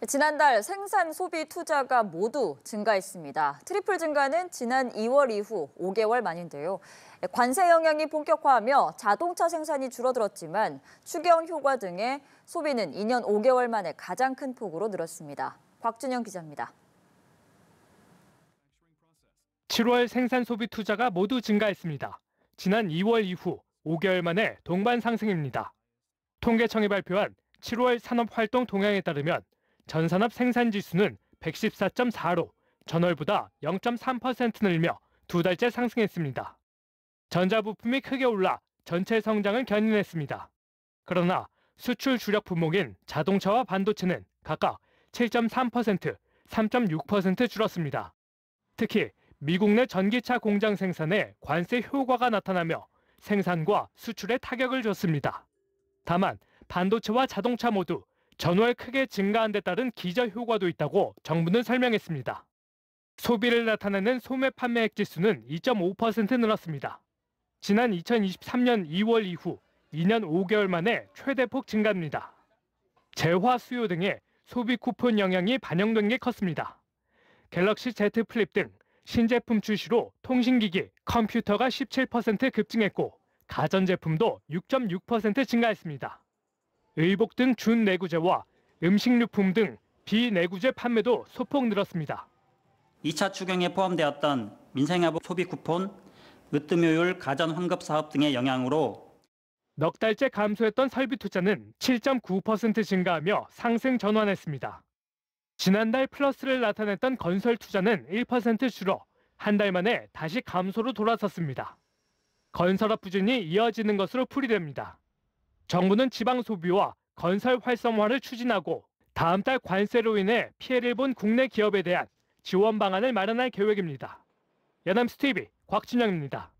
지난달 생산 소비 투자가 모두 증가했습니다. 트리플 증가는 지난 2월 이후 5개월 만인데요. 관세 영향이 본격화하며 자동차 생산이 줄어들었지만 추경 효과 등의 소비는 2년 5개월 만에 가장 큰 폭으로 늘었습니다. 곽준영 기자입니다. 7월 생산 소비 투자가 모두 증가했습니다. 지난 2월 이후 5개월 만에 동반 상승입니다. 통계청이 발표한 7월 산업활동 동향에 따르면 전산업 생산 지수는 114.4로 전월보다 0.3% 늘며 두 달째 상승했습니다. 전자부품이 크게 올라 전체 성장을 견인했습니다. 그러나 수출 주력 품목인 자동차와 반도체는 각각 7.3%, 3.6% 줄었습니다. 특히 미국 내 전기차 공장 생산에 관세 효과가 나타나며 생산과 수출에 타격을 줬습니다. 다만 반도체와 자동차 모두 전월 크게 증가한 데 따른 기저 효과도 있다고 정부는 설명했습니다. 소비를 나타내는 소매 판매액 지수는 2.5% 늘었습니다. 지난 2023년 2월 이후 2년 5개월 만에 최대폭 증가입니다. 재화 수요 등의 소비 쿠폰 영향이 반영된 게 컸습니다. 갤럭시 Z 플립 등 신제품 출시로 통신기기, 컴퓨터가 17% 급증했고 가전제품도 6.6% 증가했습니다. 의복 등 준내구재와 음식료품 등 비내구재 판매도 소폭 늘었습니다. 2차 추경에 포함되었던 민생회복 소비 쿠폰, 으뜸요율 가전 환급 사업 등의 영향으로 넉 달째 감소했던 설비 투자는 7.9% 증가하며 상승 전환했습니다. 지난달 플러스를 나타냈던 건설 투자는 1% 줄어 한 달 만에 다시 감소로 돌아섰습니다. 건설업 부진이 이어지는 것으로 풀이됩니다. 정부는 지방 소비와 건설 활성화를 추진하고 다음 달 관세로 인해 피해를 본 국내 기업에 대한 지원 방안을 마련할 계획입니다. 연합뉴스 TV 곽준영입니다.